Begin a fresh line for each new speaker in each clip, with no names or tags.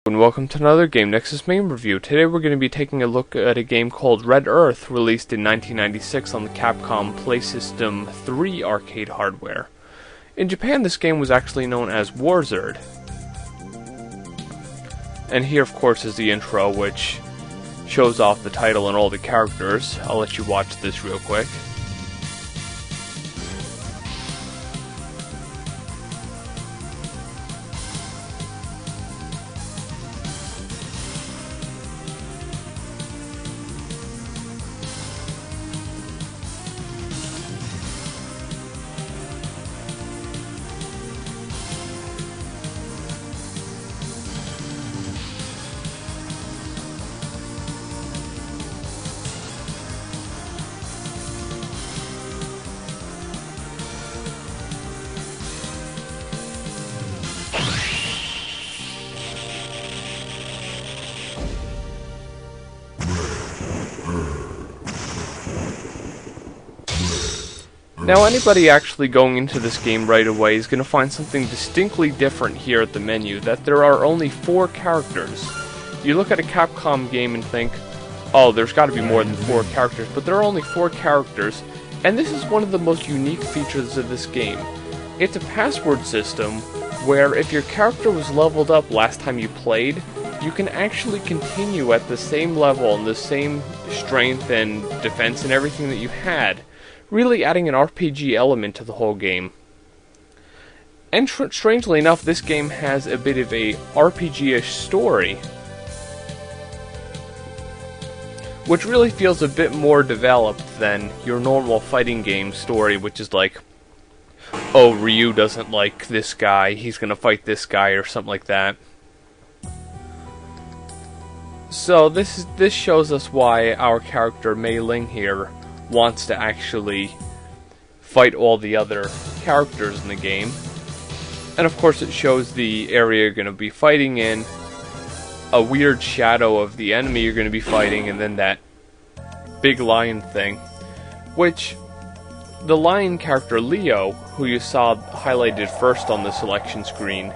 And welcome to another Game Nexus Mame review. Today we're going to be taking a look at a game called Red Earth, released in 1996 on the Capcom Play System 3 arcade hardware. In Japan, this game was actually known as Warzard. And here, of course, is the intro, which shows off the title and all the characters. I'll let you watch this real quick. Now, anybody actually going into this game right away is going to find something distinctly different here at the menu, that there are only 4 characters. You look at a Capcom game and think, oh, there's got to be more than 4 characters, but there are only 4 characters, and this is one of the most unique features of this game. It's a password system where if your character was leveled up last time you played, you can actually continue at the same level and the same strength and defense and everything that you had, really adding an RPG element to the whole game. And strangely enough, this game has a bit of a RPG-ish story, which really feels a bit more developed than your normal fighting game story, which is like, oh, Ryu doesn't like this guy, he's gonna fight this guy, or something like that. So this shows us why our character Mei Ling here wants to actually fight all the other characters in the game. And of course it shows the area you're going to be fighting in, a weird shadow of the enemy you're going to be fighting, and then that big lion thing, which the lion character Leo, who you saw highlighted first on the selection screen,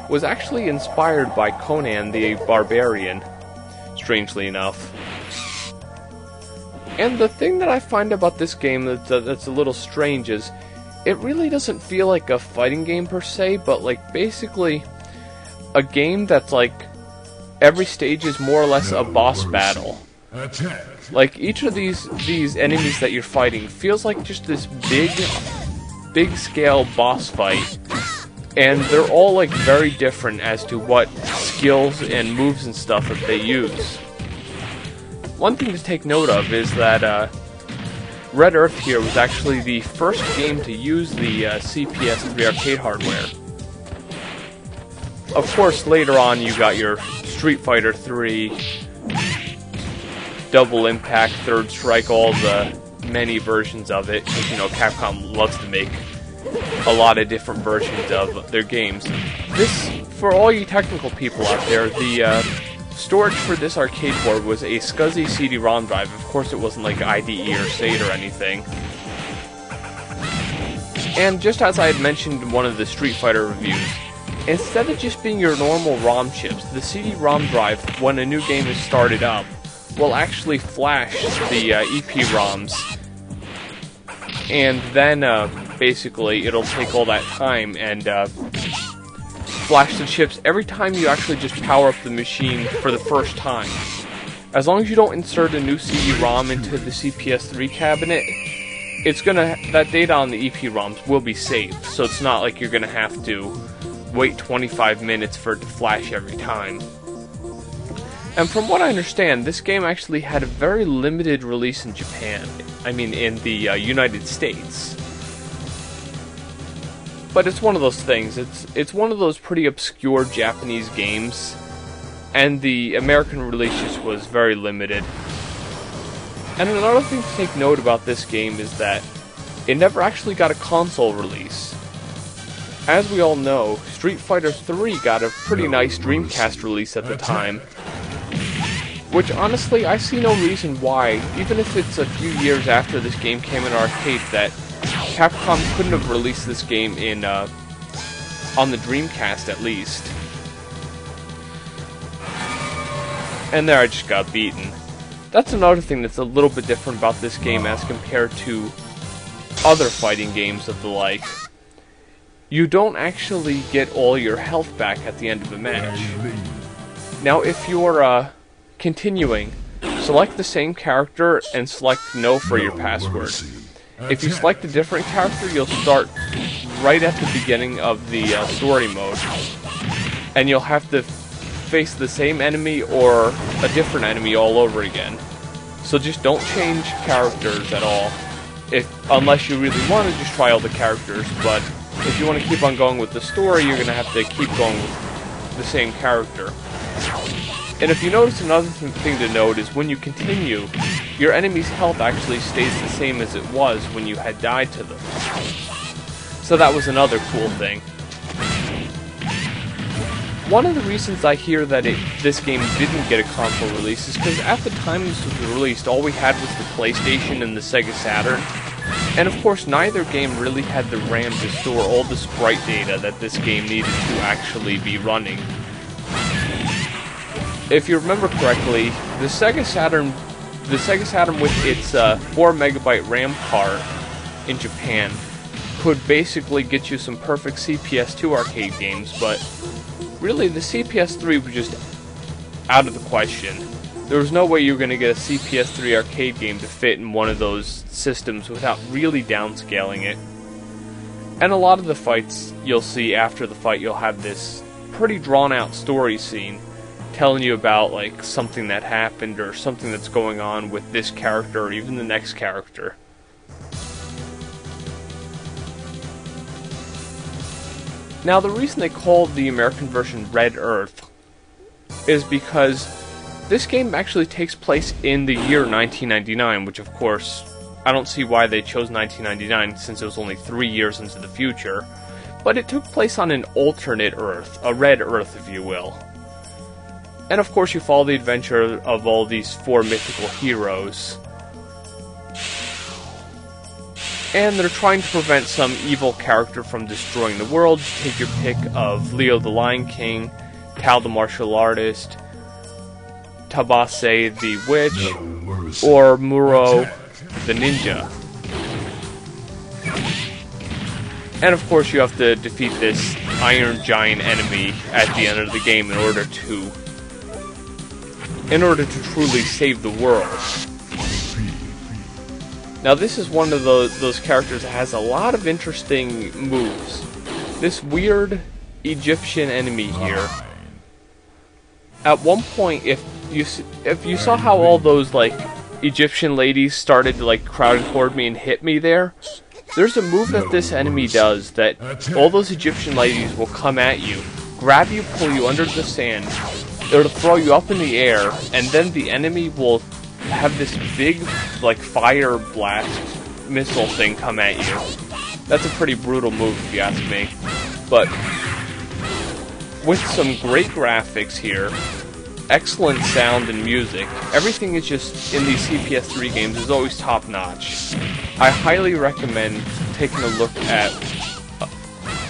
was actually inspired by Conan the Barbarian, strangely enough. And the thing that I find about this game that's a little strange is it really doesn't feel like a fighting game per se, but like basically a game that's like every stage is more or less a boss battle. Like each of these enemies that you're fighting feels like just this big scale boss fight, and they're all like very different as to what skills and moves and stuff that they use. One thing to take note of is that Red Earth here was actually the first game to use the CPS3 arcade hardware. Of course, later on you got your Street Fighter 3, Double Impact, Third Strike, all the many versions of it, because you know Capcom loves to make a lot of different versions of their games. This, for all you technical people out there, the storage for this arcade board was a SCSI CD-ROM drive. Of course it wasn't like IDE or SATA or anything. And just as I had mentioned in one of the Street Fighter reviews, instead of just being your normal ROM chips, the CD-ROM drive, when a new game is started up, will actually flash the EPROMs, and then basically it'll take all that time and flash the chips every time you actually just power up the machine for the first time. As long as you don't insert a new CD-ROM into the CPS3 cabinet, that data on the EPROMs will be saved, so it's not like you're gonna have to wait 25 minutes for it to flash every time. And from what I understand, this game actually had a very limited release in Japan. I mean, in the United States. But it's one of those things. It's one of those pretty obscure Japanese games, and the American release just was very limited. And another thing to take note about this game is that it never actually got a console release. As we all know, Street Fighter 3 got a pretty nice Dreamcast release at the time, which honestly I see no reason why, even if it's a few years after this game came in arcade, that Capcom couldn't have released this game in on the Dreamcast at least. And there I just got beaten. That's another thing that's a little bit different about this game as compared to other fighting games of the like. You don't actually get all your health back at the end of a match. Now if you're continuing, select the same character and select no for your password. If you select a different character, you'll start right at the beginning of the story mode, and you'll have to face the same enemy or a different enemy all over again. So just don't change characters at all, unless you really want to just try all the characters, but if you want to keep on going with the story, you're going to have to keep going with the same character. And if you notice, another thing to note is when you continue, your enemy's health actually stays the same as it was when you had died to them. So that was another cool thing. One of the reasons I hear that this game didn't get a console release is because at the time this was released, all we had was the PlayStation and the Sega Saturn. And of course, neither game really had the RAM to store all the sprite data that this game needed to actually be running. If you remember correctly, the Sega Saturn with its 4 megabyte RAM card in Japan could basically get you some perfect CPS2 arcade games, but really the CPS3 was just out of the question. There was no way you were going to get a CPS3 arcade game to fit in one of those systems without really downscaling it. And a lot of the fights you'll see after the fight, you'll have this pretty drawn out story scene telling you about like something that happened or something that's going on with this character or even the next character. Now the reason they called the American version Red Earth is because this game actually takes place in the year 1999, which of course I don't see why they chose 1999 since it was only 3 years into the future, but it took place on an alternate Earth, a Red Earth if you will. And of course you follow the adventure of all these 4 mythical heroes. And they're trying to prevent some evil character from destroying the world. Take your pick of Leo the Lion King, Tal the Martial Artist, Tabase the Witch, or Muro the Ninja. And of course you have to defeat this Iron Giant enemy at the end of the game in order to truly save the world. Now this is one of those characters that has a lot of interesting moves. This weird Egyptian enemy here. At one point, if you saw how all those like Egyptian ladies started to like crowd toward me and hit me there, there's a move that this enemy does that all those Egyptian ladies will come at you, grab you, pull you under the sand, it'll throw you up in the air, and then the enemy will have this big, like, fire blast missile thing come at you. That's a pretty brutal move, if you ask me. But with some great graphics here, excellent sound and music, everything is just, in these CPS3 games, is always top-notch. I highly recommend taking a look at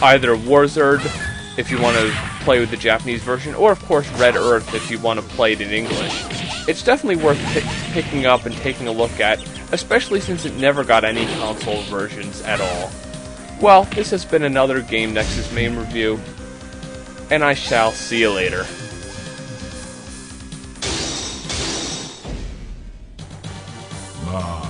either Warzard, if you want to play with the Japanese version, or of course Red Earth if you want to play it in English. It's definitely worth picking up and taking a look at, especially since it never got any console versions at all. Well, this has been another Game Nexus Mame review, and I shall see you later.
Ah.